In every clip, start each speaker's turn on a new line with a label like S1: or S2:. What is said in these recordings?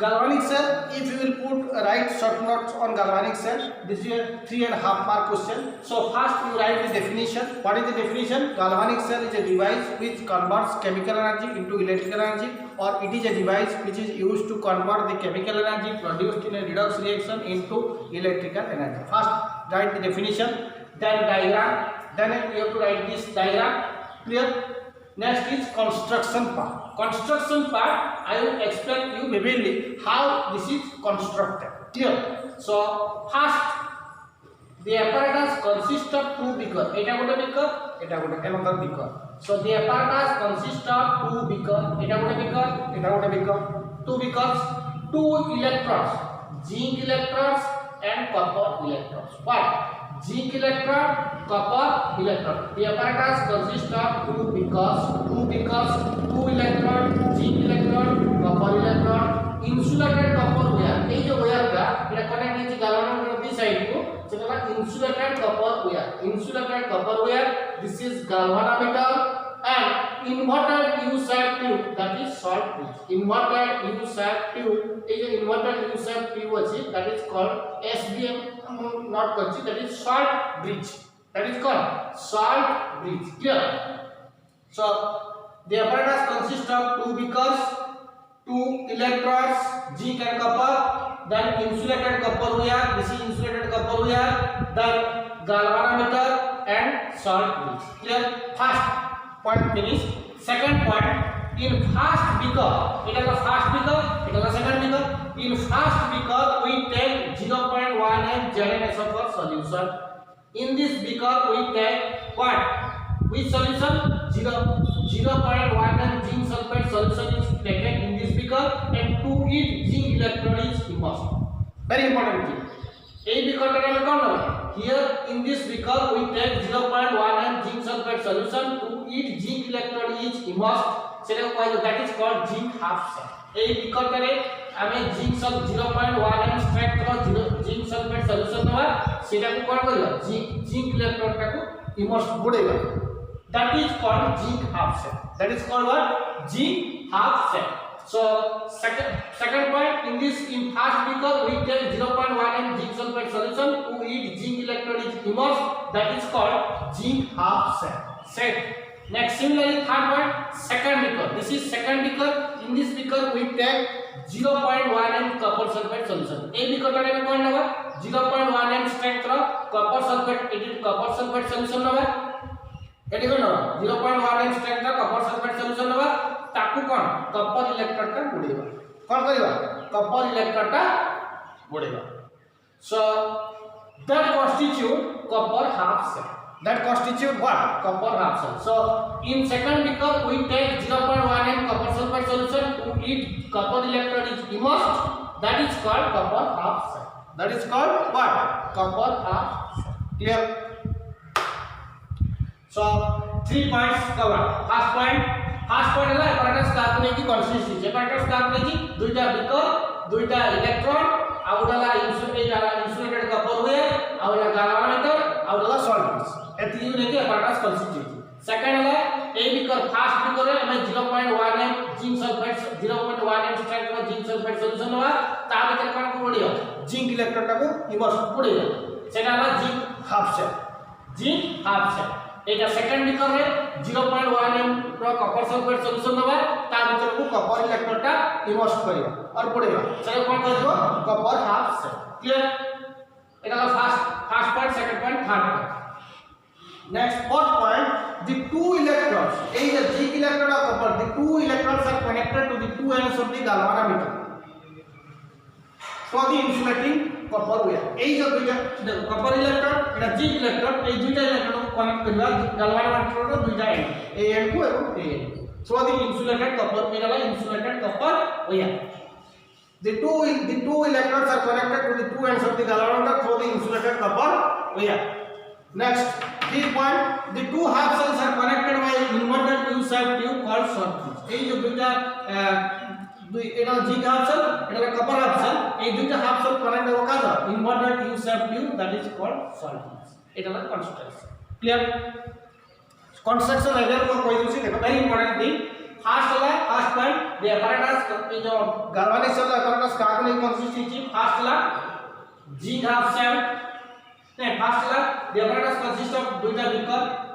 S1: Galvanic cell, if you will put write short notes on galvanic cell, this is a 3.5 mark question. So first you write the definition. What is the definition? Galvanic cell is a device which converts chemical energy into electrical energy, or it is a device which is used to convert the chemical energy produced in a redox reaction into electrical energy. First write the definition, then diagram, then you have to write this diagram. Clear? Next is construction part. Construction part, I will explain you vividly how this is constructed. Clear? So first, the apparatus consists of two beaker. Eta gote beaker, eta gote another beaker. So the apparatus consists of two beaker. Eta gote beaker, eta gote beaker. Two beakers, two electrodes, zinc electrodes and copper electrodes. What? Zinc electrode, copper electrode. The apparatus consists of two beakers, two electrode, zinc electrode, copper electrode, insulated copper wire. এই যে ওয়্যারটা এটা connect হচ্ছে galvanometer this side को, সেটা insulated copper wire. Insulated copper wire. This is galvanometer and inverted U-shaped tube, that is short bridge. Inverted U-shaped tube. এই যে inverted U-shaped tube আছে, that is called SBM. Not considered, that is short bridge. That is called short bridge. Clear? So the apparatus consists of two beakers, two electrodes, zinc and copper, then insulated copper wire. This is insulated copper wire. Then galvanometer and short bridge. Clear? First point finished. Second point, in first beaker, it is the first beaker, it is the second beaker. In first beaker, we take 0.18 ZnSO4 solution. In this beaker, we take what? Which solution? 0.18 zinc sulfate solution is taken in this beaker, and to it zinc electrode is immersed. Very important thing. A beaker we call here in this beaker we take 0.18 zinc sulfate solution. To it zinc electrode is immersed. That is called zinc half cell. A beaker आमे zinc सब 0.1 strength रो zinc sulphate solution नवा सेटा को कोन करियो zinc electrode का को इमर्स बुडेगा. That is called zinc half cell. That is called what? Zinc half cell. So second point, in this in first beaker we take 0.18 zinc sulfate solution. To it zinc electrode is immersed. That is called zinc half cell. Set. Next, similarly third point, second beaker. This is second beaker. In this beaker we take 0.1 copper sulfate solution. A beaker का में कौन लगा? 0.1 strength रो copper sulfate, it is copper sulfate solution लगा. एटी कोन 0.1 strength रो copper sulfate solution लगा. ताकू कौन? copper electrode का बुड़ेगा. कौन करिवा? copper electrode का बुड़ेगा. So that constitute copper half cell. That constitute what? Copper half cell. So in second beaker we take 0.1 copper sulfate solution. To it copper electrode is immersed. That is called copper half cell. That is called what? Copper half cell. Clear? So 3 points covered. First point है apparatus का आपने की consistency. Apparatus का आपने की दुईटा beaker, दुईटा electrode, आउडला insulated copper wire, आउडला galvanometer, आउडला salt bridge. एती ने की apparatus consistency. Second है A beaker, first beaker है हमें 0.18 zinc sulfate 0.18 strength का zinc sulfate solution हुआ. तार के कौन को बढ़िया zinc electrode का को immerse बढ़िया. सेटा है zinc half cell. Zinc half cell. एक सेकंड बेकर है 0.1 रो कॉपर सल्फेट सॉल्यूशन नवा ता भीतर को कॉपर इलेक्ट्रोड का इमर्स करियो और पड़ेगा चलो कौन करियो copper half cell. Clear? Etah first point, second point, third point. Next fourth point, the two electrodes, a is zinc electrode of copper, the two electrodes are connected to the two ends of the galvanometer for the insulating copper wire. A is the copper electrode, eta zinc electrode, ei duita electrode को connect करवा galvanometer रो दुईटा and a end को एवं a end so the insulated copper मेरा insulated copper wire. The two electrodes are connected to the two ends of the galvanometer through the insulated copper wire. Next, this point, the two half cells are connected by inverted U-shaped tube called short bridge. এই যে দুইটা এটা zinc half sell, এটা copper half sell, এই দুইটা half sell connect হবে কাজা inverted U-shaped tube, that is called short bridge. এটা হলো কনস্ট্রাকশন. ক্লিয়ার? কনস্ট্রাকশন এর উপর কই দিছি দেখো, ভেরি ইম্পর্টেন্ট থিং. ফার্স্ট হলো ফার্স্ট पॉइंट द apparatus जो galvanic cell apparatus का को नहीं कंसिस्ट होची फर्स्ट ला जिंक हाफ सेल ने फर्स्ट ला द apparatus consist of दुईटा बीकर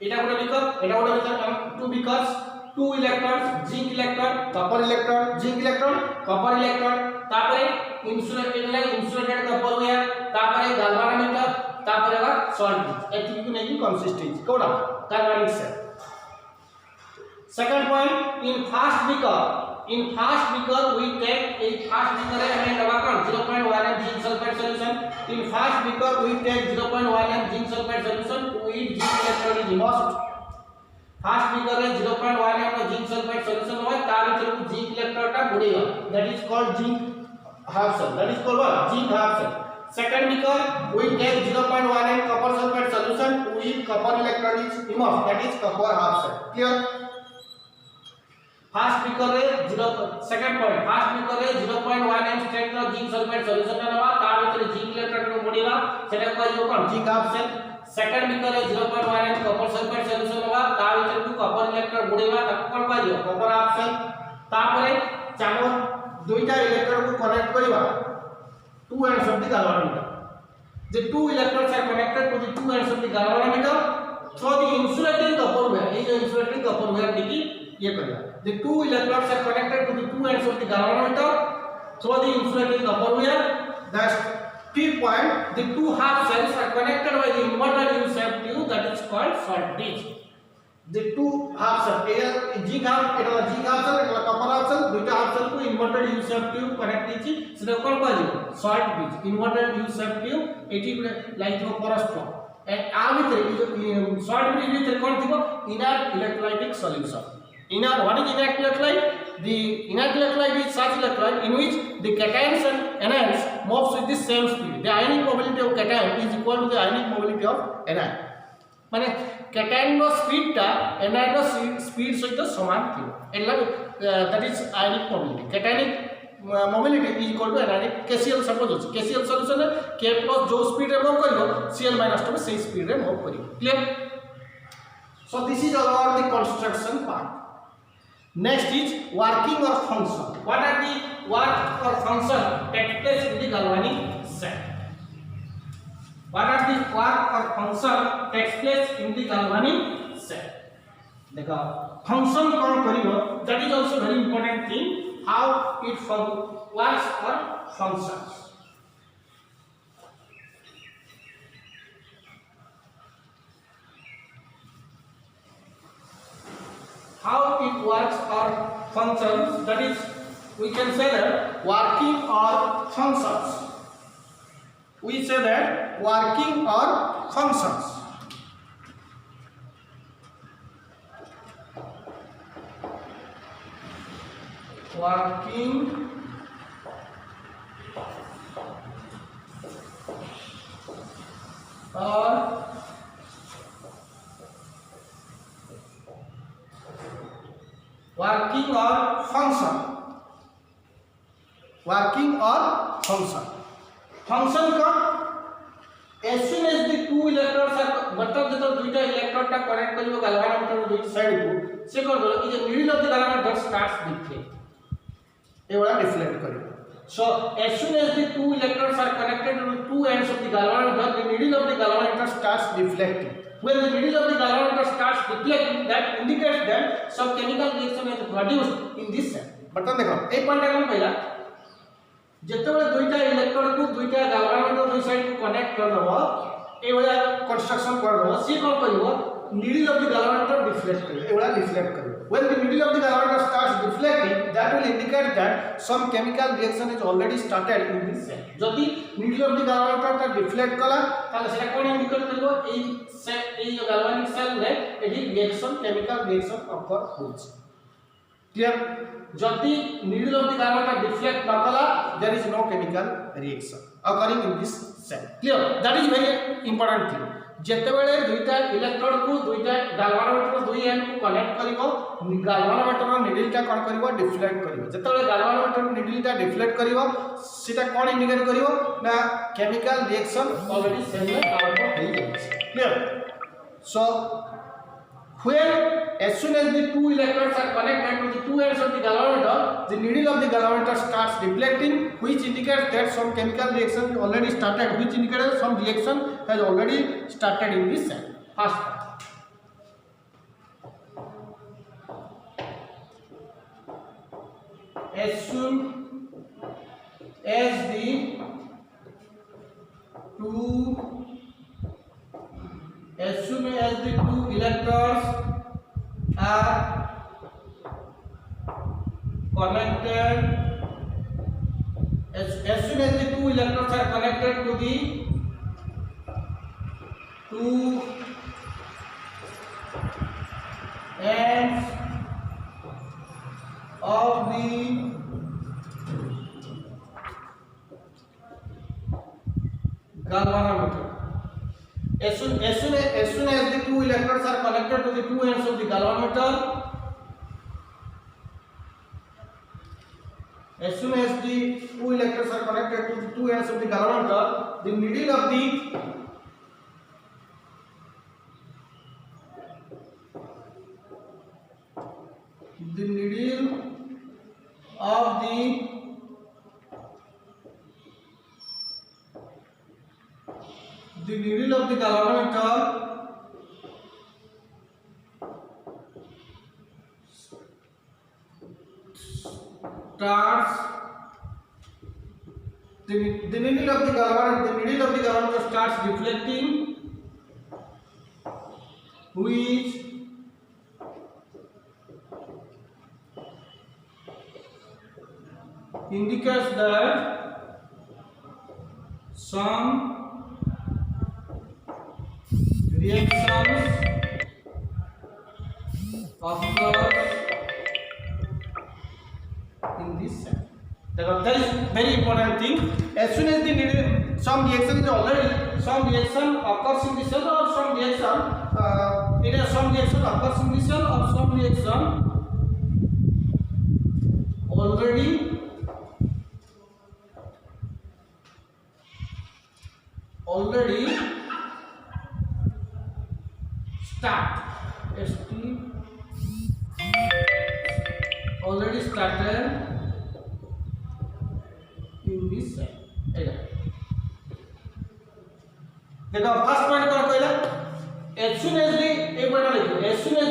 S1: एटा गोटे बीकर एटा गोटे beaker two beakers two electrons zinc electron copper electron zinc electron copper electron तापरे इंसुलेटेड कॉपर वायर तापरे galvanometer तापरे बा सॉल्ट एथि को नहीं कंसिस्ट होची कोडा galvanic cell second point in fast beaker we take a fast beaker है हमें दवा कौन 0.1 mg zinc sulfate solution in fast beaker we take 0.1 mg zinc sulfate solution to each zinc electron is immersed fast beaker रे 0.1 mg zinc sulfate solution होय ता भीतर को zinc electron टा बुडेगा that is called zinc half cell that is called what zinc half cell second beaker we take 0.1 mg copper sulfate solution to each copper electron is immersed that is copper half cell clear first beaker रे 0 second point first beaker रे 0.1 m strength रो zinc sulphate solution नवा ता भीतर zinc electron को मोडीवा सेटा कहजो कोन zinc half cell second beaker रे 0.1 m कॉपर सल्फेट सॉल्यूशन नवा ता भीतर को कॉपर इलेक्ट्रॉन मोडीवा ताको कोन कहजो कॉपर हाफ सेल तापरे चालो दुईटा इलेक्ट्रॉन को कनेक्ट करबा two ends of the galvanometer the two electrodes are connected to the two ends of the galvanometer through the insulating copper wire ये जो insulating copper wire दिखी ये करेगा the two electrodes are connected to the two ends of the galvanometer through the insulating copper wire that's fifth point the two half cells are connected by the inverted U-shaped tube that is called salt dish the two half cells a zinc half cell eta copper half cell दुईटा half cell को inverted U-shaped tube connect ହେଇଛି ସେଟା कोन कहलियो salt dish inverted U-shaped tube एठी like थो परस्पर and आ भीतर salt dish भीतर कोन थिबो inert electrolytic solution inert what is inert electrolyte the inert electrolyte is such electrolyte in which the cations and anions moves with the same speed the ionic mobility of cation is equal to the ionic mobility of anion माने cation रो speed टा anion रो speed सहित समान थिबो एला that is ionic mobility cationic mobility is equal to anionic KCl suppose होची KCl solution K plus जो speed रे move करियो Cl minus to सही स्पीड रे मूव करियो clear so this is about the construction part next is working or function what are the work or function take place in the galvanic cell what are the work or function takes place in the galvanic cell देखो function कौन करियो that is also very important thing how it works or functions how it works or functions that is we can say that working or functions we say that working or functions working or working or function function का as soon as the two electrodes are मतलब जब दुईटा electrode टा connect करियो galvanometer रो दुई side को से कोन बोलो ई जे middle of the galvanometer starts deflect ए वाला डिफ्लेक्ट करियो so as soon as the two electrodes are connected to two ends of the galvanometer the middle of the galvanometer starts deflecting when the middle of the galvanometer starts deflecting that indicates that some chemical reaction is produced in this cell button देखो एक point हम पहला जेतेबे दुईटा electrode को दुईटा galvanometer दुई side को connect कर दबो ए वाला कंस्ट्रक्शन कर दबो सी कोन करिवो middle of the galvanometer deflect करियो ए वाला डिफ्लेक्ट करियो when the middle of the galvanometer starts deflecting that will indicate that some chemical reaction is already started in this cell जदि middle of the galvanometer ता deflect कला ताले सेटा कोन indicate करिवो ए जो galvanic cell रे एडी रिएक्शन केमिकल रिएक्शन अकर होछ क्लियर जदि middle of the galvanometer deflect न कला there is no chemical reaction occurring in this cell clear that is very important thing जेतेबेले दुईटा इलेक्ट्रोड को दुईटा galvanometer दुई एंड को कनेक्ट करिवो galvanometer रो निडल टा कोन करिवो डिफ्लेक्ट करिवो जेतेबेले galvanometer निडल टा डिफ्लेक्ट करिवो सेटा कोन इंडिकेट करिवो ना केमिकल रिएक्शन ऑलरेडी सेल में कार्बन हो जाय clear so When as soon as the two electrodes are connected to the two ends of the galvanometer, the needle of the galvanometer starts deflecting, which indicates that some chemical reaction already started, which indicates some reaction has already started in this cell. First part. As soon as the two electrodes are connected, as soon as the two electrodes are connected to the two ends of the galvanometer. As soon as the two electrodes are connected to the two ends of the galvanometer, as soon as the two electrodes are connected to the two ends of the galvanometer, the needle of the galvanometer starts the needle of the galvanometer starts deflecting, which indicates that some reactions occur in this cell. That is very important thing. As soon as the needle, some reaction occurs in the cell, or some reaction occurs in the cell, or some reaction already started in this cell. देखो first point कौन कहला? as soon as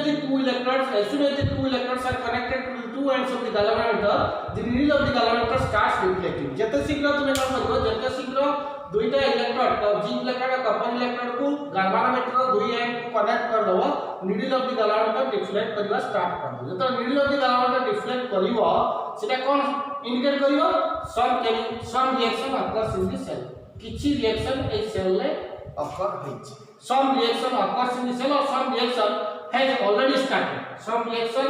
S1: the two electrodes are connected to the two ends of the galvanometer, the needle of the galvanometer starts deflecting. जते शीघ्र तुमे काम करियो, जते शीघ्र दुईटा इलेक्ट्रोड जिंक इलेक्ट्रोड और कॉपर इलेक्ट्रोड को galvanometer दुई एंड को कनेक्ट कर दबो, needle of the galvanometer deflect करबा स्टार्ट कर दो. जते needle of the galvanometer deflect करिवो, सेटा कोन इंडिकेट करिवो? some reaction occurs in the cell. किछि रिएक्शन ए सेल ले occur होइछ. Some reaction occurs in the cell, or some reaction has already started. Some reaction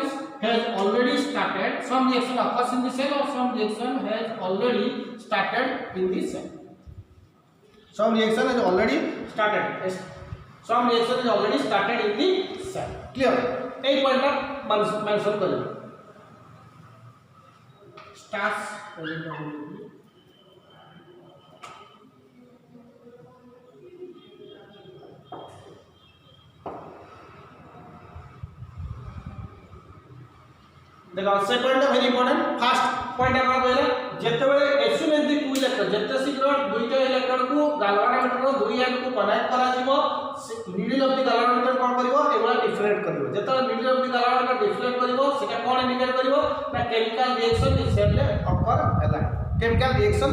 S1: occurs in the cell, or some reaction has already started in the cell. Some reaction has already started. Some reaction is already started in the cell. Clear? एक point mention करिए. Starts देखो से point very important. First point का कहला जते बेले as soon as the two electrode जते शीघ्र दुईटा इलेक्ट्रोड को galvanometer दुई एंड को कनेक्ट करा जिवो, needle of the galvanometer कोन करिवो? एवला डिफ्लेक्ट करिवो. जते needle of the galvanometer deflect करिवो, सेटा कोन इंडिकेट करिवो? ना केमिकल रिएक्शन इ सेल ले अकर हैला. केमिकल रिएक्शन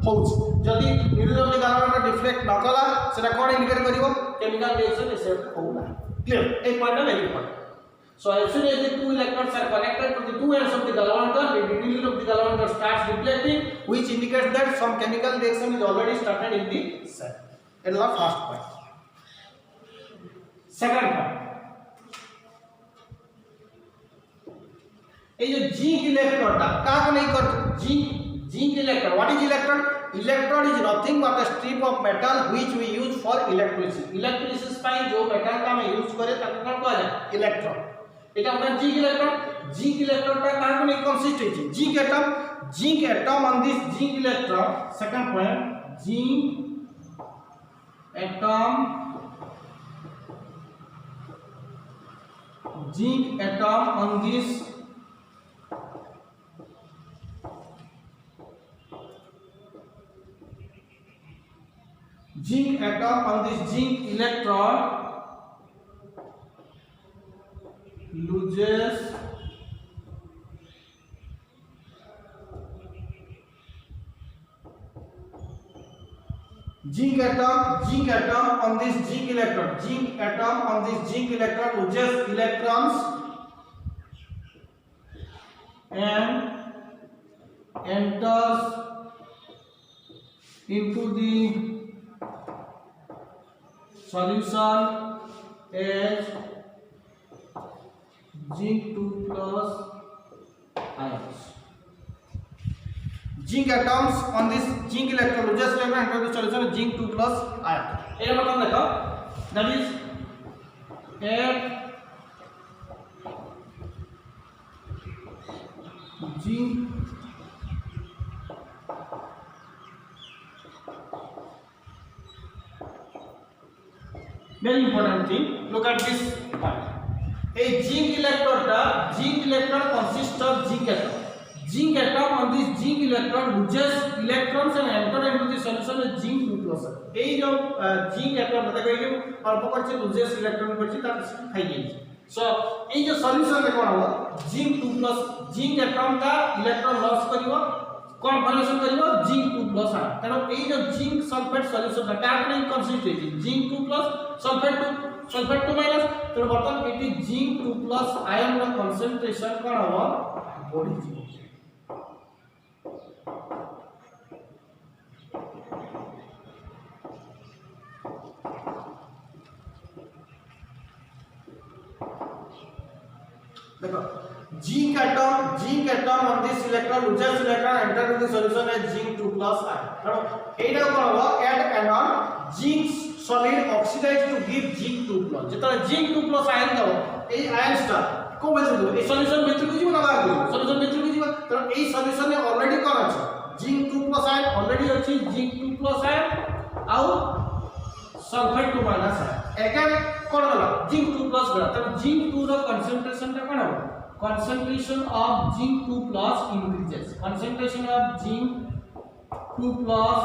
S1: होउछ. जदी needle of the galvanometer deflect न कला, सेटा कोन इंडिकेट करिवो? केमिकल रिएक्शन इ सेल होउना. क्लियर? ए point very important. So as soon as the two electrodes are connected to the two ends of the galvanometer, the needle of the galvanometer starts deflecting, which indicates that some chemical reaction is already started in the cell. That is the first point. Second point. ये जो zinc electrode का नहीं कर zinc electrode. What is electrode? Electrode is nothing but a strip of metal which we use for electrolysis. Electrolysis ପାଇଁ जो metal का हम use करे ताको कौन कहला? इलेक्ट्रोड. এটা আমরা জিঙ্ক ইলেকট্রনটা কাকে নিয়ে কনসিস্ট হইছে? Zinc atom on this zinc electron. Second point, zinc atom zinc atom on this zinc electron loses zinc atom on this zinc electron loses electrons and enters into the solution as zinc 2 plus ions. Zinc atoms on this zinc electron loses electron enter the solution zinc 2 plus ion. ये मतलब देखो that is add zinc very important thing. Look at this point. A zinc electron consists of zinc atom. Zinc atom on this zinc electron loses electrons and enter into the solution with zinc 2 plus. ए जो zinc atom देखो ये अल्प करছে loses electron करছে तार खाई जाए. So ए जो solution में कौन होगा zinc 2 plus zinc atom का electron loss करिवो कौन फॉर्मेशन करिवो zinc 2 plus आ. तेनो ए जो zinc sulfate solution का क्या नहीं कंसिस्ट है zinc 2 plus sulfate 2 minus. तो बर्तन एटी zinc 2 plus ion का concentration कौन होगा बढ़ी जी. देखो zinc atom on this electron loses electron enter into the solution as zinc 2 plus ion. देखो एटा कोन हो add anion zinc solid oxidized to give zinc 2 plus. जेतरा zinc 2 plus ion दो ए ion star को बेजो ए सॉल्यूशन भीतर को जीव ना बाहर सॉल्यूशन भीतर को जीव तो ए सॉल्यूशन में ऑलरेडी कोन अछि zinc 2 plus ion ऑलरेडी अछि zinc 2 plus ion आउ सल्फेट 2 minus ion एके कोन गला zinc 2 plus गला तो zinc 2 रो कंसंट्रेशन ता कोन हो concentration of zinc 2 plus increases. Concentration of zinc 2 plus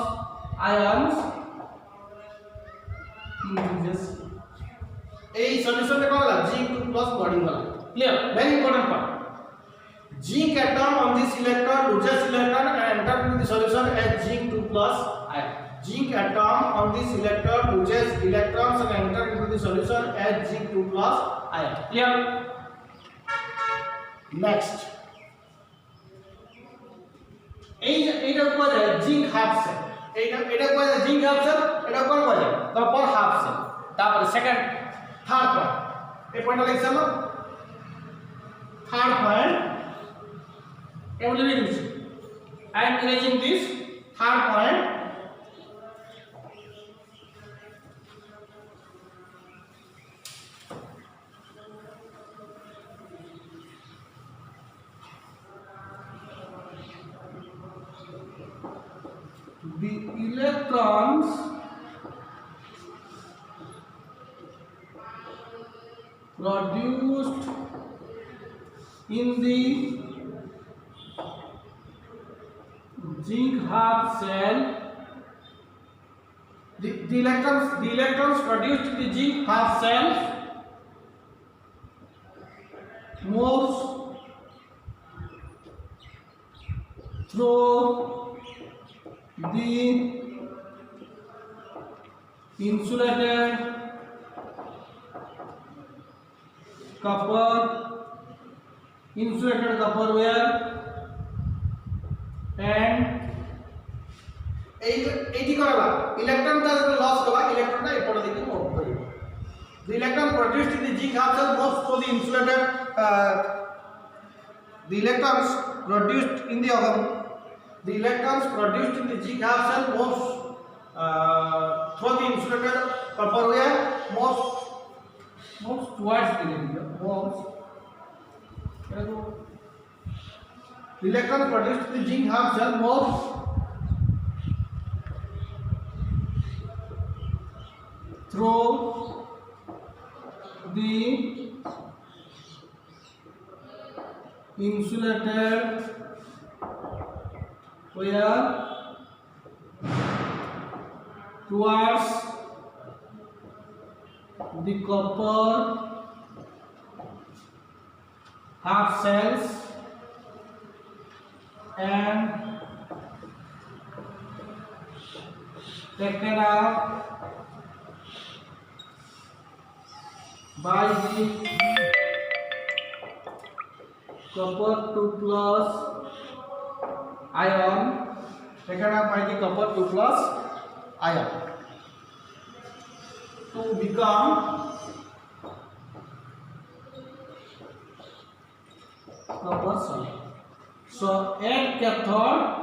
S1: ions increases. A solution में कौन गला zinc 2 plus बॉडी गला. Clear? Very important part. Zinc atom on this electron loses electron and enter into the solution as zinc 2 plus ion. Zinc atom on this electron loses electrons and enter into the solution as zinc 2 plus ion. Clear? Next, এইটা কোয়া যায় zinc half sell. এটা কোয়া যায় zinc half sell. এটা কোন কোয়া যায় কপার হাফ সেল. তারপরে সেকেন্ড থার্ড পয়েন্ট এই পয়েন্টটা লিখছ না থার্ড পয়েন্ট কেমন লিখছি I am erasing this third point. The electrons produced in the zinc half cell, the electrons produced in the zinc half cell moves through the insulated copper wire and এইটি করালা ইলেকট্রনটা যখন loss করা ইলেকট্রনটা এপট দিকে move করিব. The electron produced in the zinc half cell moves through the insulated the electrons produced in the zinc half cell moves through the insulated copper wire moves towards the electron produced in the zinc half cell moves through the insulated wire towards the copper half cells and taken out by the copper 2 plus ion, taken up by the copper 2 plus ion to become copper solid. So at cathode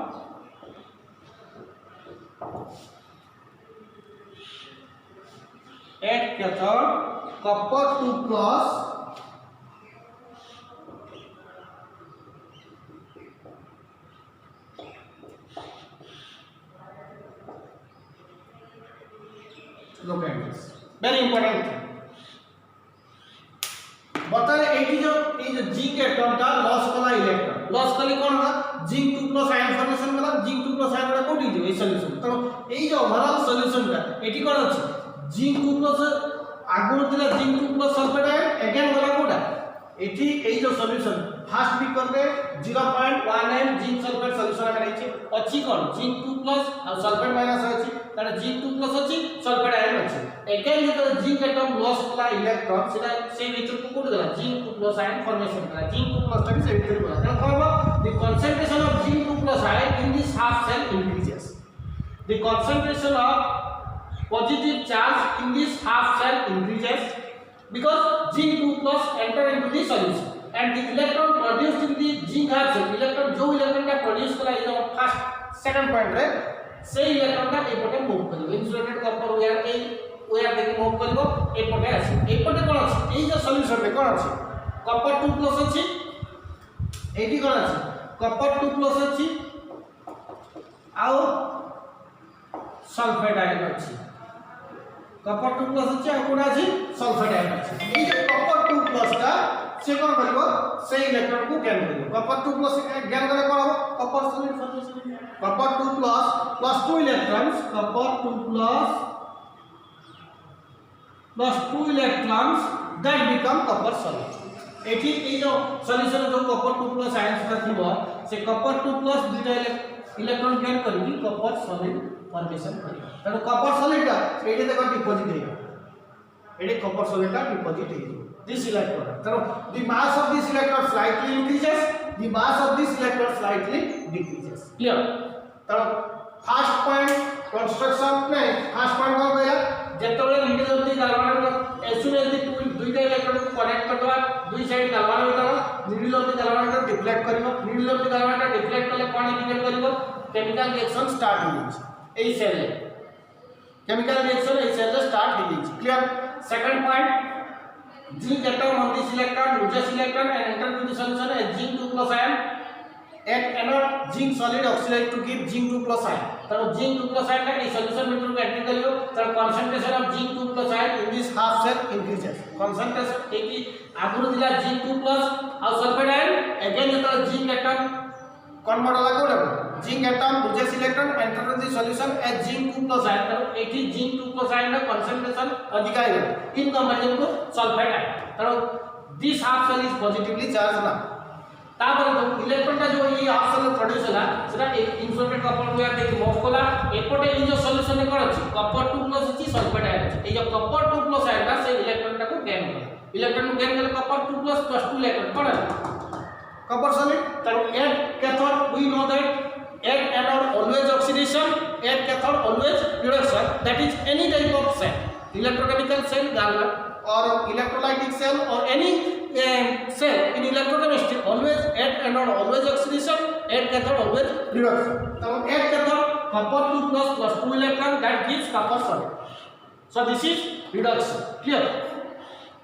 S1: copper 2 plus look at this very important बताए ये जो zinc atom का loss वाला electron loss कली कौन होगा zinc 2 plus ion formation वाला zinc 2 plus ion वाला कोठी जो ए सॉल्यूशन तो ये जो ओवरऑल सॉल्यूशन का एटी कोन अछि जिंक 2 प्लस आगु दिला zinc 2 plus sulphate ion again वाला कोडा एटी ये जो सॉल्यूशन फर्स्ट भी करले 0.19 जिंक सल्फेट सॉल्यूशन में रही अछि कोन जिंक 2 प्लस और सल्फेट माइनस अछि तारे जिंक 2 प्लस अछि सल्फेट आयन अछि अगेन जो जिंक एटम लॉस वाला इलेक्ट्रॉन सेटा से भीतर को कोड देला जिंक 2 प्लस आयन फॉर्मेशन करा जिंक 2 प्लस तक से भीतर बोला तो कहबो the concentration of zinc 2 plus ion in this half cell increases the concentration of positive charge in this half cell increases because zinc 2 plus enter into the solution and the electron produced in the zinc half cell electron जो electron का produce करा ये first second point रे से electron का एपटे move करियो insulated copper wire a wire देखि move करियो एपटे आसी एपटे कोन अछि ए जो सॉल्यूशन रे कोन अछि कॉपर 2 प्लस अछि एटी कोन अछि कॉपर 2 प्लस अछि आउ सल्फेट आयन अछि कॉपर 2 प्लस अछि आ कोन अछि सल्फेट आयन अछि ए जो कॉपर 2 प्लस का से कोन करिवो से इलेक्ट्रॉन को गेन करिवो कॉपर 2 प्लस गेन करे कोन हो copper solid formation copper 2 plus 2 electrons copper 2 plus 2 electrons that become copper solid एठी ए जो सॉल्यूशन जो कॉपर 2 प्लस आयन का थिबो से कॉपर 2 प्लस दुटा इलेक्ट्रॉन गेन करबी कॉपर सॉलिड फॉर्मेशन करिवो त कॉपर सॉलिड का एठी देखो डिपॉजिट हेगा एठी कॉपर सॉलिड का डिपॉजिट हेगा this electron so the mass of this electron slightly increases the mass of this electron slightly decreases clear so first point construction में first point कौन कहला जेतबे middle of the galvanic as soon as the दुईटा electron को connect करबा दुई side galvanic होता middle of the galvanic deflect करिवो middle of the galvanic deflect करले कोन इंडिकेट करिवो केमिकल रिएक्शन स्टार्ट हो जाय ए सेल रे केमिकल रिएक्शन ए सेल रे स्टार्ट हो जाय clear second point zinc atom on this electron loses electron and enter into the solution as zinc 2 plus ion at anode zinc solid oxide to give zinc 2 plus ion तो zinc 2 plus ion का इस solution में को enter करियो तो concentration of zinc 2 plus ion in this half cell increases concentration एक ही आगुर दिला zinc 2 plus और सल्फेट आयन अगेन जो zinc atom कन्वर्ट होला code zinc atom loses electron enter into the solution as zinc 2 plus ion तो एक ही zinc 2 plus ion का concentration अधिक आएगा इन कंपैरिजन को सल्फेट आयन तो this half cell is positively charge ना तापर तो इलेक्ट्रॉन का जो ये हाफ सेल प्रोड्यूस होला सेटा एक इंसुलेटेड कॉपर वायर देखि मूव कला एपटे इ जो सॉल्यूशन में कोन अछि कॉपर 2 प्लस अछि सल्फेट आयन अछि ए जो कॉपर 2 प्लस आयन का से इलेक्ट्रॉन को गेन करे इलेक्ट्रॉन को गेन करे कॉपर 2 प्लस 2 इलेक्ट्रॉन कोन कॉपर सॉलिड तो at cathode we know that at anode always oxidation at cathode always reduction that is any type of cell electrochemical cell galvan or electrolytic cell or any cell in electrochemistry always at anode always oxidation at cathode always reduction so at cathode copper 2 plus 2 electron that gives copper solid so this is reduction clear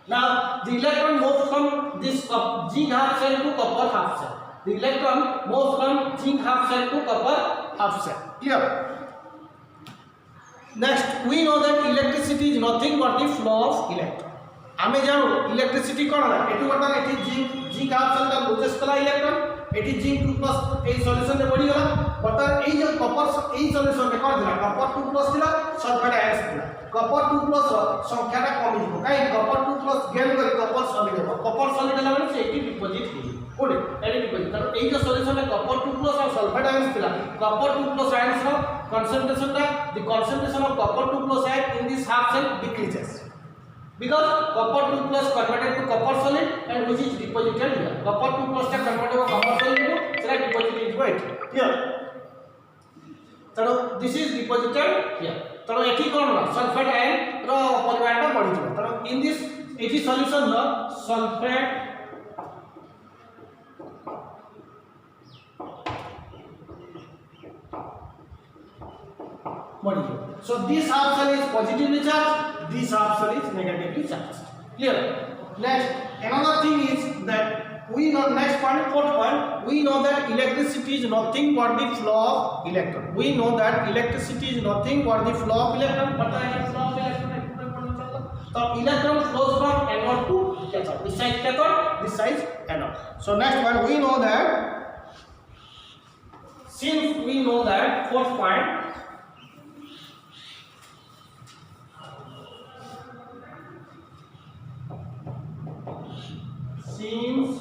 S1: now the electron moves from this zinc half cell to copper half cell the electron moves from zinc half cell to copper half cell clear next we know that electricity is nothing but the flow of electron आमे जानो electricity कोन है एटु बता एठी zinc half cell का loses कला electron eighty zinc 2 plus ए solution रे बढ़ी गला बर्तमान ए जो कॉपर ए सॉल्यूशन रे कोन दिला कॉपर 2 प्लस दिला सल्फेट आयंस दिला कॉपर 2 प्लस संख्याटा कमी हो काई कॉपर 2 प्लस गेन करी कॉपर सॉलिड हो कॉपर सॉलिड होला माने से एटी डिपॉजिट हो कोडे एटी डिपॉजिट तर ए जो सॉल्यूशन रे कॉपर 2 प्लस और सल्फेट आयंस दिला कॉपर 2 प्लस आयंस रो concentration the concentration of copper 2 plus ion in this half cell decreases because copper 2 plus converted to copper solid and which is deposited here copper 2 plus ta converted to copper solid ko sera deposited is right here tano this is deposited here tano ethi kon na sulfate ion ro परिमाण ta बढ़ी jiba tano in this ethi solution no sulfate so this half cell is positively charged this half cell is negatively charged clear next another thing is that we know next point fourth point we know that electricity is nothing but the flow of electron we know that electricity is nothing but the flow of electron pata hai flow of electron so electron flows from anode to cathode this side cathode this side anode so next one we know that since we know that fourth point since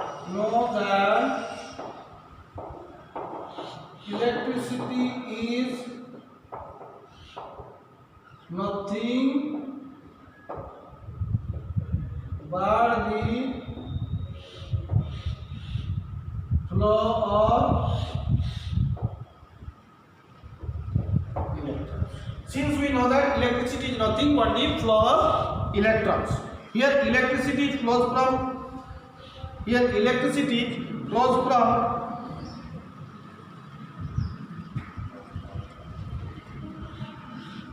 S1: we know that electricity is nothing but the flow of since we know that electricity is nothing but the flow of electrons here electricity flows from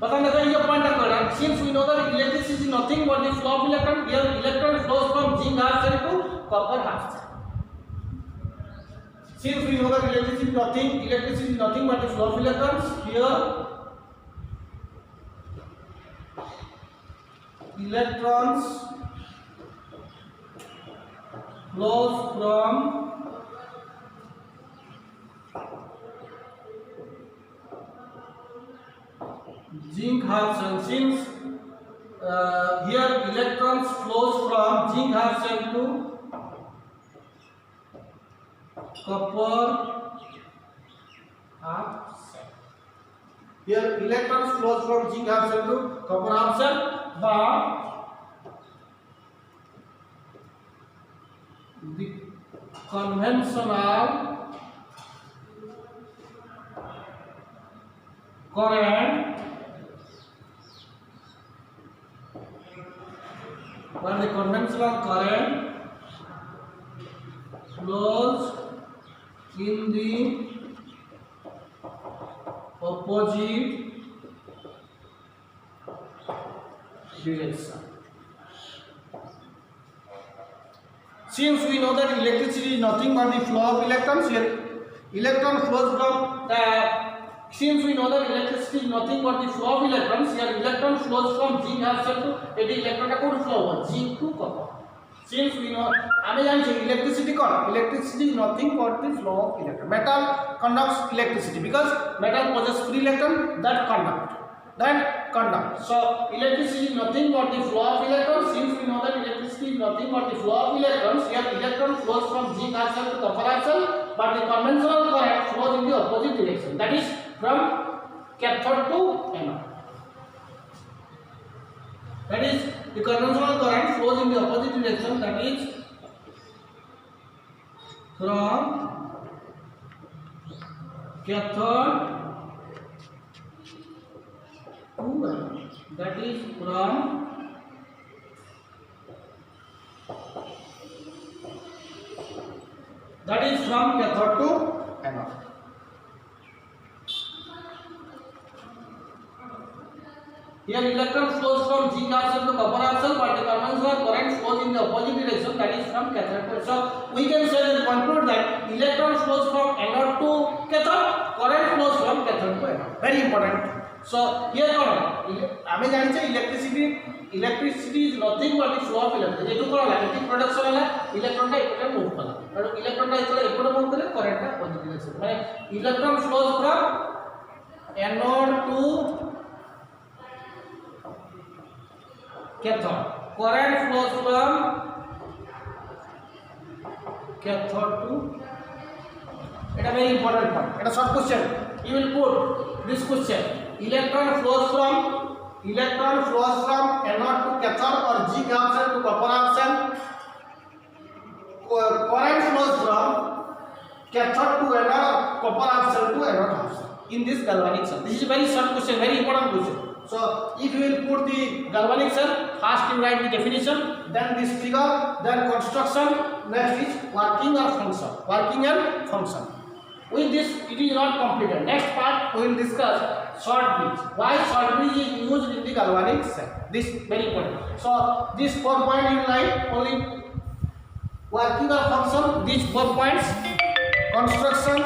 S1: पता लगा ये point करना since we know that electricity is nothing but the flow of electron here electron flows from zinc half cell to copper half cell since we know that electricity is nothing but the flow of electrons here electrons flows from zinc half cell since here electrons flows from zinc half cell to copper half cell here electrons flows from zinc half cell to copper half cell but the conventional current flows in the opposite direction. Since we know that electricity is nothing but the flow of electrons, here electron flows from the. Since we know that electricity is nothing but the flow of electrons, here electron flows from zinc half cell to eighty electron का कौन flow होगा zinc to copper. Since we know, हमें जानते हैं electricity कौन? Electricity is nothing but the flow of electron. Metal conducts electricity because metal possesses free electron that conduct. So electricity is nothing but the flow of electrons. Since we know that electricity is nothing but the flow of electrons, here electron flows from zinc half cell to copper half cell, but the conventional current flows in the opposite direction. That is from cathode to anode. That is the conventional current flows in the opposite direction. That is from cathode to anode. That is from cathode to anode. Here electron flows from zinc half cell to copper half cell, but the conventional current flows in the opposite direction. That is from cathode to. So we can say and conclude that electron flows from anode to cathode, current flows from cathode to anode. Very important. So here कौन हमें जानी चाहिए electricity is nothing but the flow of electron जेटू कोन electric production होला electron टा एपटे move कला और इलेक्ट्रॉन टा जेतले एपटे मूव करे करंट टा पॉजिटिव डायरेक्शन माने electron flows from anode to cathode current flows from cathode to it a very important point it a short question you will put this question electron flows from anode to cathode or zinc option to copper option current flows from cathode to anode copper option to anode option in this galvanic cell this is a very short question very important question. So if you will put the galvanic cell, first you write the definition, then this figure, then construction, next is working or function. Working and function. With this, it is not completed. Next part we will discuss short bridge. Why short bridge is used in the galvanic cell? This very important. So this 4 points you write only working or function. These 4 points, construction,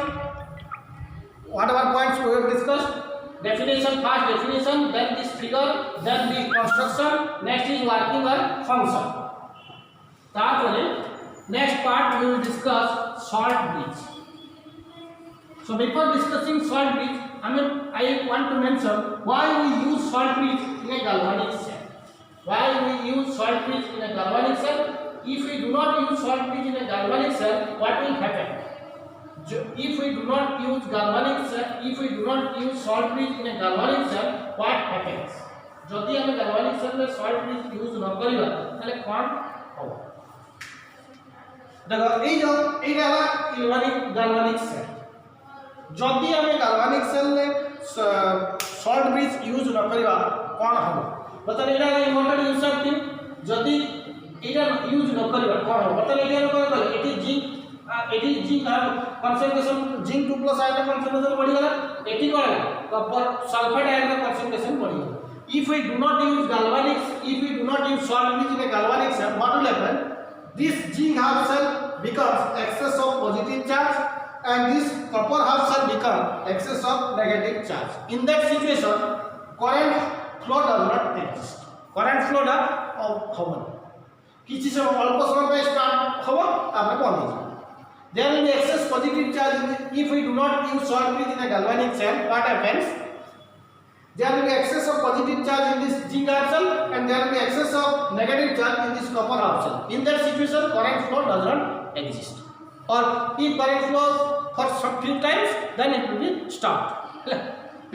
S1: whatever points we have discussed. Definition, first definition, then this figure, then the construction, next is working or function. Therefore, next part we will discuss short bridge. So before discussing short bridge, I want to mention why we use short bridge in a galvanic cell. Why we use short bridge in a galvanic cell? If we do not use short bridge in a galvanic cell, what will happen? If we do not use galvanic cell, if we do not use short bridge in a galvanic cell, what happens? जदि हम galvanic cell में short bridge use न करिबा ताले कोन हो देखो ए वाला galvanic cell जदि हम galvanic cell में short bridge use न करिबा कोन हो मतलब एटा इम्पोर्टेंट यूज थी जदि एटा यूज न करिबा कोन हो मतलब एटा कोन कहले eighty zinc eighty zinc concentration zinc 2 plus ion concentration बढ़ी गला एटी कोन कॉपर सल्फेट आयन कंसंट्रेशन बढ़ी गला if we do not use short bridge in a galvanic cell what will happen this zinc half cell becomes excess of positive charge and this copper half cell become excess of negative charge in that situation current flow does not exist current flow da hobo किछि समय अल्प समय पे start होबो तापर बंद हो there will be excess positive charge if we do not use short bridge in a galvanic cell what happens there will be excess of positive charge in this zinc half cell and there will be excess of negative charge in this copper half cell in that situation current flow does not exist or if current flows for some few times then it will be stopped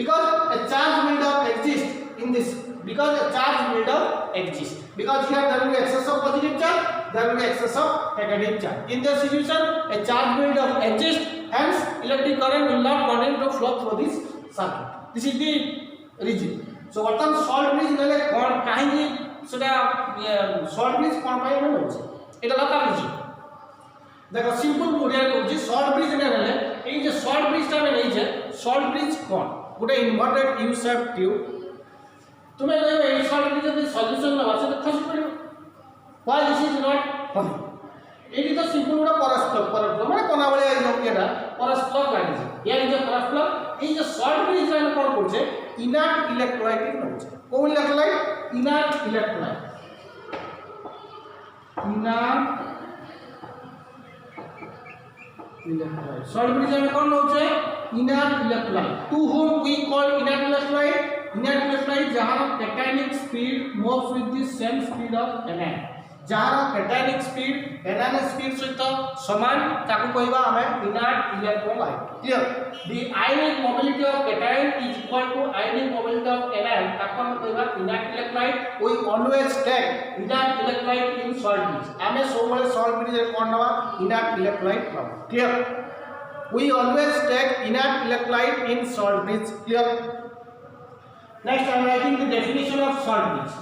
S1: because a charge build-up exists in this because a charge build-up exists because here there will be excess of positive charge there will be excess of negative charge in this situation a charge build-up exists hence electric current will not continue to flow through this circuit this is the reason so what is short bridge nele kon kahi seta short bridge kon pai no hoche eta la ta reason देखो simple Odia को short bridge नले ए जे short bridge ता नै जे short bridge कोन गोटे inverted U shape tube तुम्हें कहबे ए short bridge के solution ना से खसी पड़ो why this is not funny eighty तो सिंपल गोटे परस्पर माने कोना बळे एटा परस्पर लागिছে या जे परस्पर ए जे शॉर्ट ब्रिज रे कोन करछे इनर्ट इलेक्ट्रोलाइट नउछे कोन electrolyte inert electrolyte inert electrolyte short bridge में कौन होचे inert electrolyte to whom we call inert electrolyte जहां cationic speed moves with the same speed of anion जहां cationic speed anion speed सहित समान ताको कहबा हमें inert electrolyte clear the ionic mobility of cation is equal to ionic mobility of anion ताको हम कहबा inert electrolyte we always take inert electrolyte in short bridge हमें सबले short bridge रे कोन नवा inert electrolyte नवा clear we always take inert electrolyte in short bridge clear next I am writing the definition of short bridge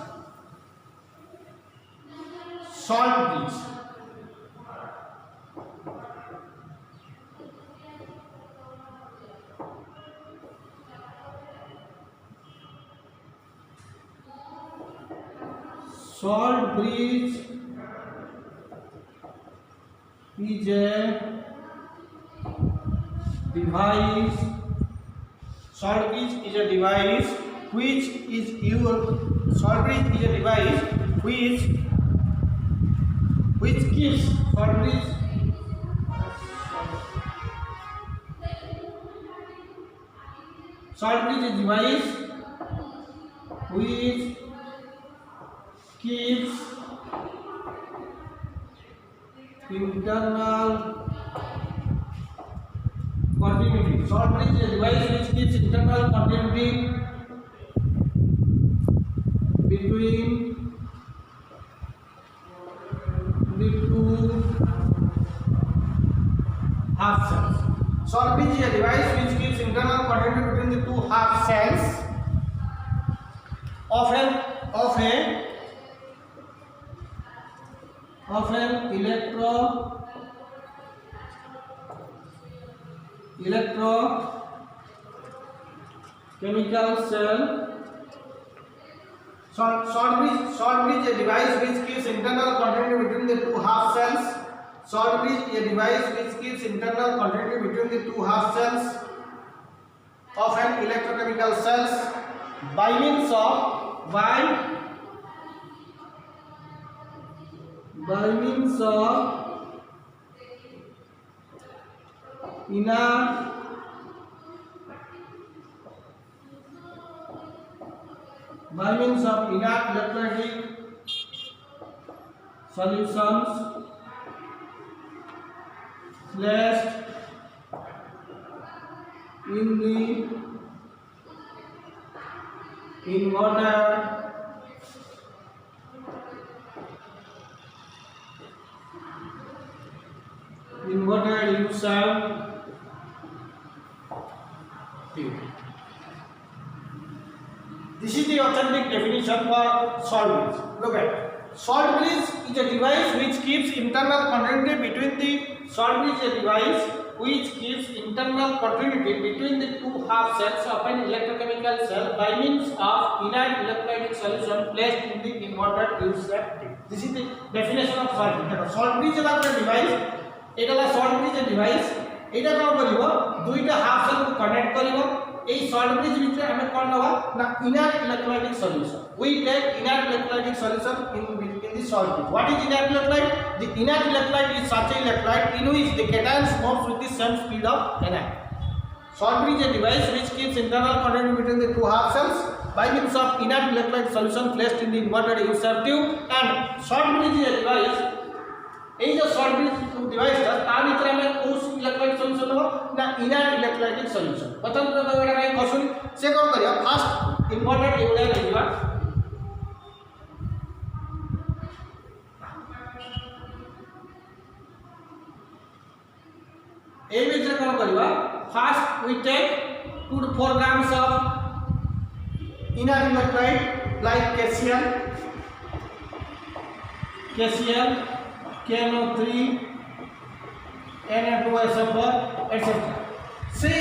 S1: short bridge is a device short bridge is a device which is used salt bridge is a device which keeps salt bridge is a device which keeps internal continuity. Salt bridge is a device which keeps internal continuity between the two half cells. Salt bridge is a device which keeps internal continuity between the two half cells of an electrochemical cell. Salt bridge is a device which keeps internal continuity between the two half cells. Salt bridge is a device which keeps internal continuity between the two half cells of an electrochemical cells by means of inert electrolytic solutions placed in the inverted U-shaped tube. This is the authentic definition for salt bridge. Look at salt bridge is a device which keeps internal continuity between the two half cells of an electrochemical cell by means of inert electrolytic solution placed in the inverted U-shaped tube. This is the definition of salt bridge. Salt bridge is a device. এটা হলো salt bridge device. এটা কোন করিব দুইটা half cell কো connect করিব এই salt bridge ভিতরে আমি কোন নেবা না inert electrolytic solution. We take inert electrolytic solution in the salt bridge. What is inert electrolyte? The inert electrolyte is such a electrolyte in which the cations moves with the same speed of anion. Salt bridge is a device which keeps internal continuity between the two half cells by means of inert electrolyte solution placed in the inverted U-shaped tube. And salt bridge is a device. এই যে salt bridge ডিভাইসটা তার ভিতরে আমি কোন electrolyte solution দেব না inert electrolytic solution প্রথম কথা এটা কাই কসুনি সে কোন করিয়া ফার্স্ট ইম্পর্টেন্ট এগুলা লিখিবা এই ভিতরে কোন করিবা first we take 2 to 4 grams of inert electrolyte like KCl KNO3 Na2SO4 etc. See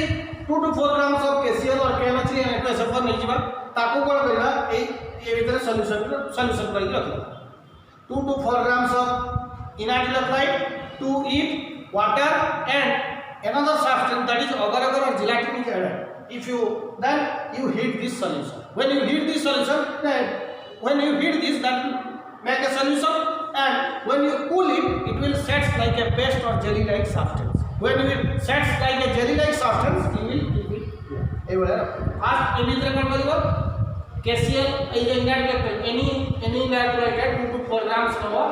S1: 2 to 4 grams of KCl or KNO3 Na2SO4 नहीं जीवा ताको कोन करिवा ए भीतर सॉल्यूशन करि रखिबा 2 to 4 grams of inert electrolyte, 2 eat water and another substance that is agar agar or gelatin is added. If you then you heat this solution. When you heat this solution, then when you heat this, that will make a solution, and when you cool it, it will set like a paste or jelly like substance. When it sets like a jelly like substance, you will keep it here. First, in this record, KCl is inert electrolyte. Any inert electrolyte 2 to 4 grams नवा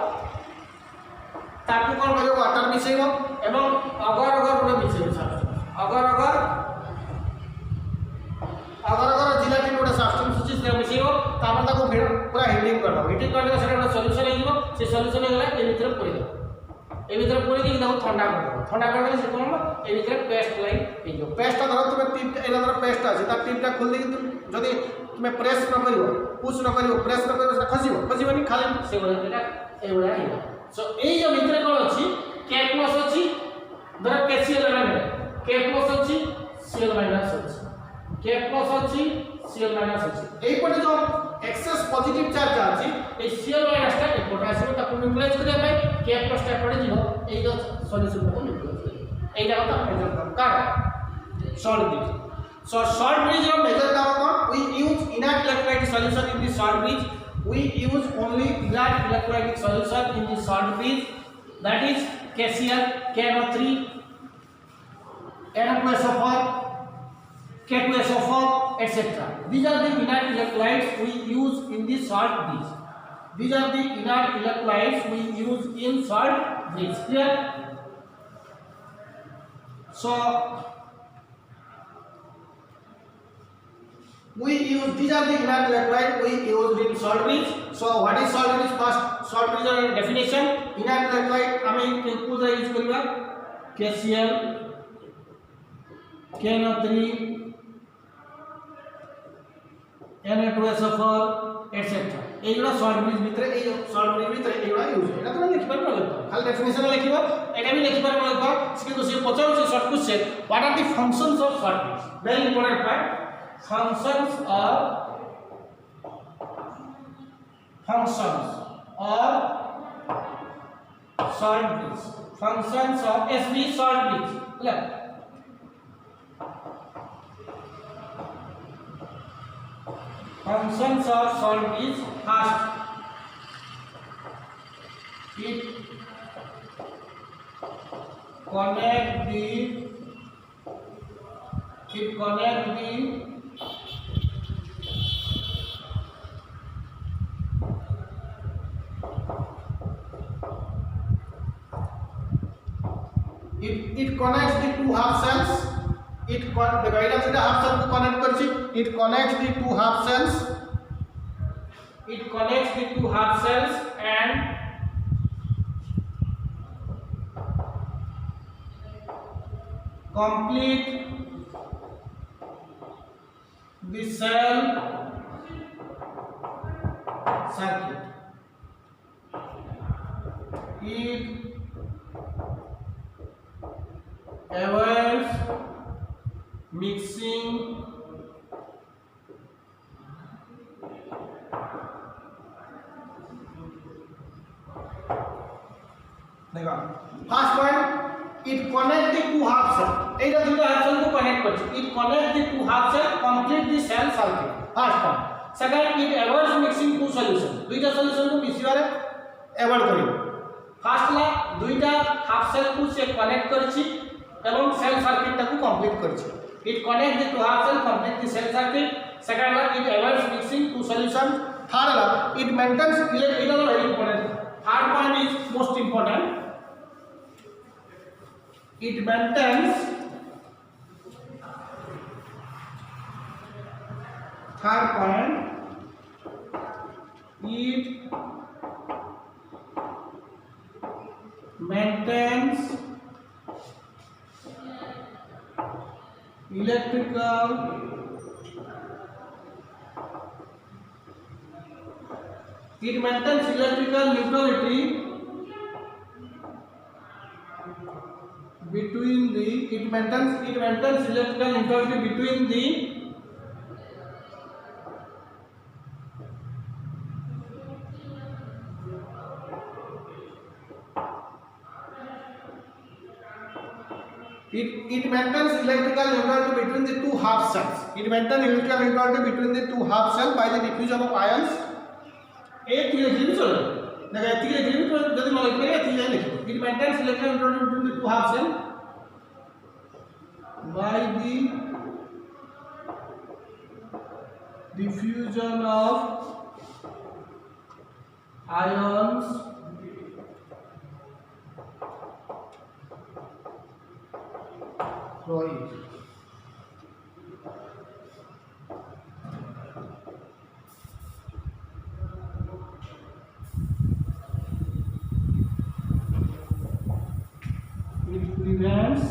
S1: ताकू कोन करियो water मिसेइबो एवं अगर अगर पुरा मिसेइबो substance अगर gelatin गोटे substance अछि से मिसेइबो तापर ताको पूरा हीटिंग करबो हीटिंग करले सेटा गोटे सॉल्यूशन हेइबो से सॉल्यूशन हेगला ए भीतर पड़ी दो ए भीतर पड़ी कि ताको ठंडा करले से कोन ए भीतर पेस्ट लाइन हेइबो पेस्ट धर तुमे टिप एला धर पेस्ट अछि ता टिपटा खोल दे जदी तुमे प्रेस न करिवो पुश न करिवो प्रेस न करिवो से खसिबोनी खाली से बोला एटा ए बोला हेइबो सो ए जो भीतर कोन अछि K प्लस अछि धर KCl लाइन K प्लस अछि Cl माइनस अछि K प्लस अछि Cl माइनस अछि एई पटे जो एक्सेस पॉजिटिव चार्ज अछि ए Cl माइनस ता ए पोटेशियम ता न्यूट्रलाइज करिया भाई K प्लस ता पड़े जिवो एई जो सॉल्यूशन को न्यूट्रलाइज करियो एई जागा ता प्रेजेंट का salt bridge So salt bridge ର major କାମ କ'ଣ? We use inert electrolytic solution in the salt bridge. We use only inert electrolytic solution in the salt bridge, that is KCl, KNO3, Na2SO4, K2SO4, etc. These are the inert electrolytes we use in the salt bridge. These are the inert electrolytes we use in salt bridge. Clear? So we use, these are the inert electrolytes we use in salt bridge. So what is salt bridge? First salt bridge definition. Inert electrolyte आमे कोन use करबा? KCl, KNO3, Na2SO4, etc. एगुडा salt bridge भितर ए salt bridge भितर एगुडा use एटा तो लिखि पार लगता खाली डेफिनेशन लिखिबो एटा भी लिखि पार लगता इसके से पचाउ से short question what are the functions of salt bridge very important part functions of salt bridge, functions of SB salt bridge. Look, functions of salt bridge. First, it connect the it connects the two half cells. The guidance is the half cell to connect करछि. It connects the two half cells. It connects the two half cells and complete the cell circuit. It avoids mixing देखो first point it connect the two half cell एटा दुटा half cell को connect करछि it connect the two half cell complete the cell circuit first point second it avoids mixing two solution दुईटा solution को मिसिबारे avoid करियो first ला दुईटा half cell को से कनेक्ट करछि एवं सेल सर्किट को कंप्लीट करछि it connect the two half cell complete the cell circuit second ला it avoids mixing two solution third ला it maintains electrical very important third point is most important it maintains third point it maintains electrical neutrality between the it maintains electrical neutrality between the it maintains electrical neutrality between the two half cells. It maintains electrical neutrality between the two half cells by the diffusion of ions. एक लिखिबो चलो देखा एति लिखिबो जदि न लिखबे एति लिखिबो it maintains electrical neutrality between the two half cells by the diffusion of ions through it. It prevents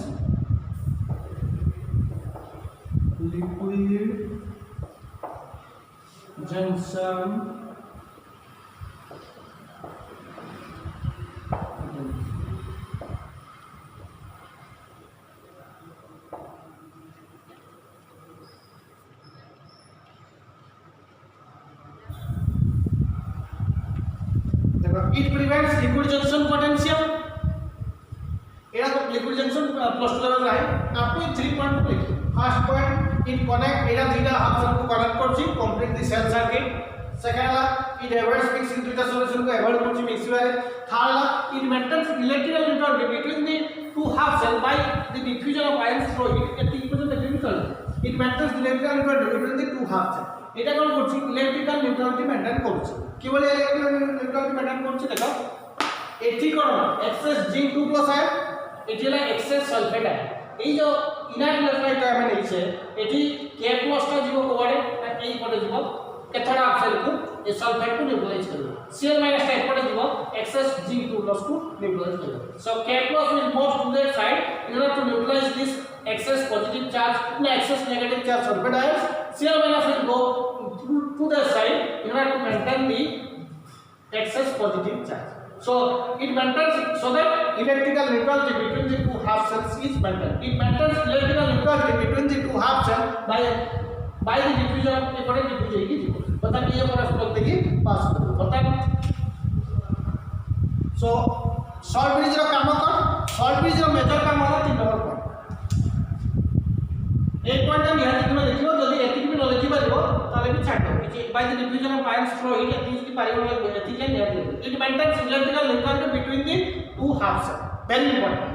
S1: liquid junction it prevents liquid junction potential एरा तो liquid junction plus two level रहा है आपको 3 पॉइंट लिखिए first point it connect এটা দুইটা half cell কো connect করছি complete the cell circuit second হলো it avoids mixing দুইটা সলিউশন কো অ্যাভয়েড করছি মিক্সিং এর থার্ড হলো it maintains electrical neutrality between the two half cell by the diffusion of ions through it এটি পর্যন্ত difficult it maintains electrical neutrality between the two half cell এটা কোন করছি ইলেকট্রিক্যাল নিউট্রালিটি মেইনটেইন করছি কি বলে ইলেকট্রিক্যাল নিউট্রালিটি মেইনটেইন করছি দেখো এটি কোন এক্সেস জিঙ্ক 2+ আয়ন এটি হলো এক্সেস সালফেট আয়ন এই যে ইনার্ট ইলেকট্রোলাইট আমি নিছে এটি K+ টা জীব কোবারে আর এই পটে জীব কেথোড অক্সাইড কো এই সালফেট কো নিউট্রালাইজ করবে Cl- টা এপটে জীব এক্সেস জিঙ্ক 2+ কো নিউট্রালাইজ করবে so K+ will move to that side in order to neutralize this excess positive charge and excess negative charge sulfate ions. Cl- will go to the side in order to maintain the excess positive charge. So it maintains so that electrical neutrality between the two half cells is maintained. It maintains electrical neutrality between the two half cells by the diffusion of electron diffusion की मतलब ये परस्पर देखी पास करो मतलब so short bridge रो काम कर short bridge row major काम होला 3 नंबर पॉइंट एक पॉइंट निहाती तुम देखियो जदी एतिक भी नॉलेज पारिबो ताले भी छाड़ कि by the diffusion of ions through it एतिक की पारिबो एतिक निहाती it maintains electrical neutrality between the two half cell very important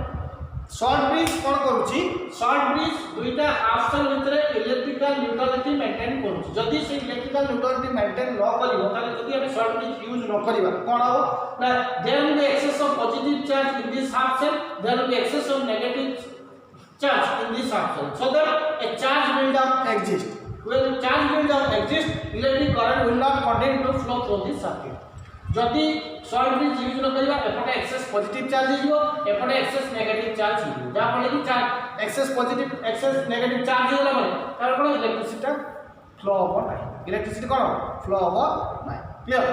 S1: short bridge कोन करूची शॉर्ट ब्रिज दुईटा हाफ सेल भितरे इलेक्ट्रिकल न्यूट्रलिटी मेंटेन करूची जदी से इलेक्ट्रिकल न्यूट्रलिटी मेंटेन न करिवो ताले जदी हम शॉर्ट ब्रिज यूज न करिबा कोन हो ना there will be excess of positive charge in this half cell there will be excess of negative charge in this half cell so that a charge build-up exists. When charge build-up exists, electric current will not continue to flow through this circuit. जदि short bridge use न करिबा एपटे excess positive charge हिजो एपटे access negative charge हिजो जा फले कि charge excess positive excess negative charge होला माने तार कोन इलेक्ट्रिसिटी फ्लो हो नाही इलेक्ट्रिसिटी कोन फ्लो हो नाही clear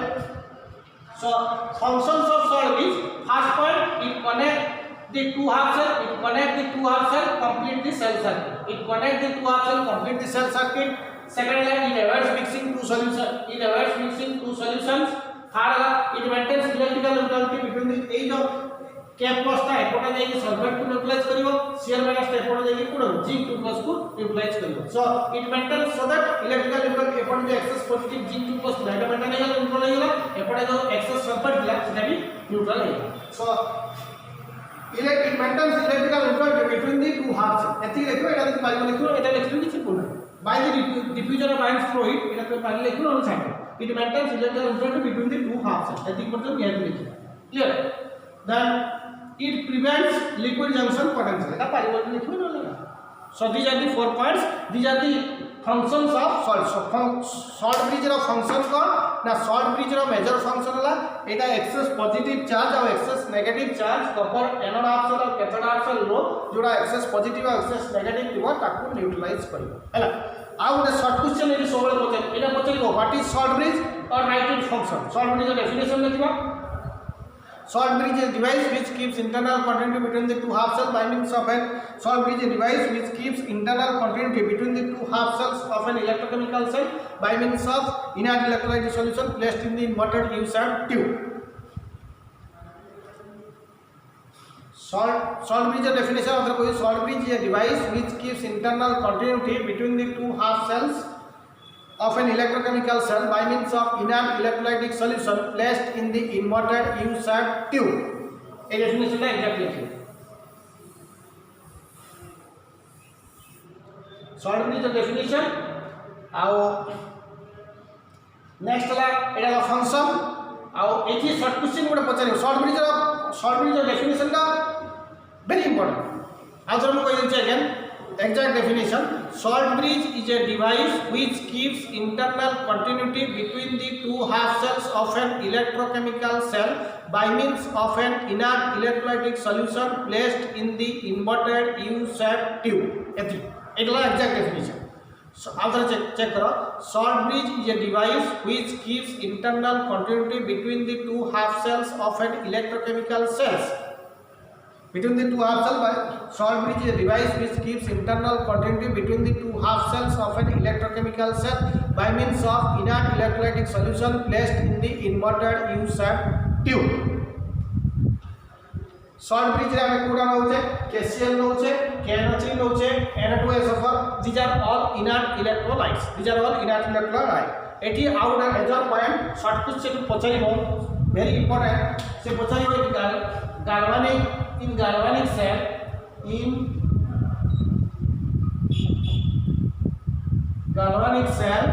S1: so functions of short bridge first point it connect the two half cell it connect the two half cell complete the cell circuit it connect the two half cell complete the cell circuit second line it avoids mixing two solutions third it maintains electrical neutrality between the age of K+ टा एपटा जाई sulphate को neutralise करिवो Cl- टा एपटा जाई कोन Zn2+ को neutralise करिवो so it maintains so that electrical neutrality एपटा जो एक्सेस पॉजिटिव Zn2+ डाटा मेंटेन हेला न्यूट्रल हेला एपटा जो एक्सेस सल्फेट दिला सेटा भी न्यूट्रल हेला so it maintains electrical neutrality between the two half cells एति लिखो एटा देखि पारिबो लिखो एटा लिखलो किछि कोन by the diffusion of ions through it एटा तो पारि लिखलो on side it maintains electrical neutrality between the two half cells एति मतलब ये लिखो clear then it prevents liquid junction potential एटा पारिबो लिखो न लगा so these are the 4 points these are the functions of short bridge row function को ना short bridge रो major function होला एटा excess positive charge और excess negative charge copper anode half cell और cathode half cell रो जोड़ा excess positive और excess negative थिबो ताकू न्यूट्रलाइज करिवो हैला आ गोटे शॉर्ट क्वेश्चन एटी सोबले पचे एटा पचलिबो व्हाट इज शॉर्ट ब्रिज और write it function short bridge definition लिखिबो short bridge is a device which keeps internal continuity between the two half cells by means of an short bridge is a device which keeps internal continuity between the two half cells of an electrochemical cell by means of inert electrolyte solution placed in the inverted U-shaped tube. Short bridge definition of the short bridge is a device which keeps internal continuity between the two half cells of an electrochemical cell by means of inert electrolytic solution placed in the inverted U-shaped tube. A definition is exactly here. Short bridge definition. Our next ला एटा का function. Our एथि short question गोटे पचारि short bridge definition का very important. आज हम कोई देचे again exact definition. Short bridge is a device which keeps internal continuity between the two half cells of an electrochemical cell by means of an inert electrolytic solution placed in the inverted U-shaped tube. Ethi etla exact definition. So after check karo short bridge is a device which keeps internal continuity between the two half cells of an electrochemical cells between the two half cells by short bridge is a device which keeps internal continuity between the two half cells of an electrochemical cell by means of inert electrolytic solution placed in the inverted U-shaped tube. Short bridge रे हमें कोडा नउचे KCl नउचे KNO3 नउचे Na2SO4 these are all inert electrolytes एटी out and major point short question पचाइबो very important से पचाइबो galvanic cell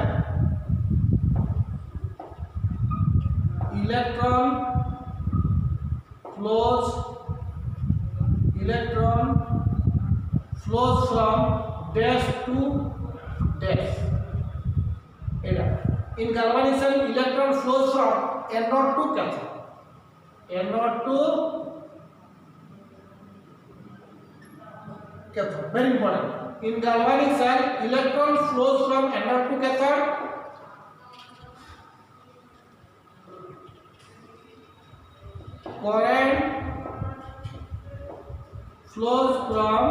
S1: electron flows from dash to dash. In galvanic cell, electron flows from anode to cathode. Very important. In galvanic cell, electron flows from anode to cathode. Current flows from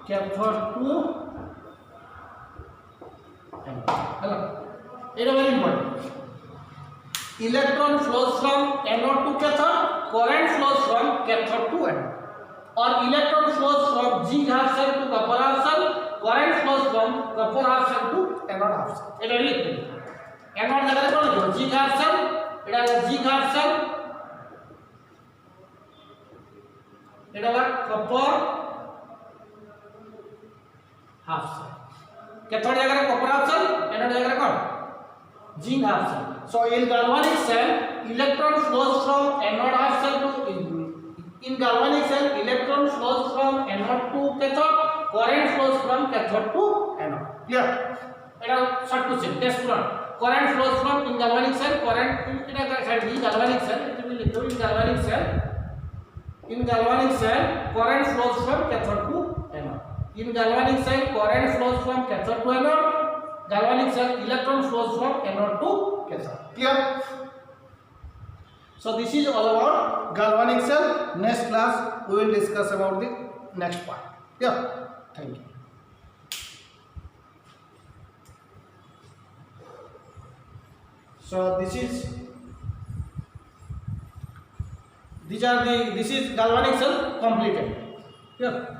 S1: cathode to anode. Hello. It is very important. Electron flows from anode to cathode. Current flows from cathode to anode. Or electron flows from zinc half cell to copper half cell. Current flows from copper half cell to anode half cell. It is very important. Anode জায়গায় কোন লিখো zinc half cell, এটা হলো zinc half cell, এটা হলো copper half cell. cathode জায়গায় copper half cell, anode জায়গায় কোন zinc half cell. So in galvanic cell, electron flows from anode half cell to in galvanic cell, electron flows from anode to cathode, current flows from cathode to anode. Clear? এটা short question test run. Current flows from in galvanic cell, current in galvanic cell, it will be in galvanic cell. In galvanic cell, current flows from cathode to anode. In galvanic cell, current flows from cathode to anode. Galvanic cell, electron flows from anode to cathode. Clear? So this is all about galvanic cell. Next class we will discuss about the next part. Yeah. Thank you. So this is galvanic cell completed. Yeah.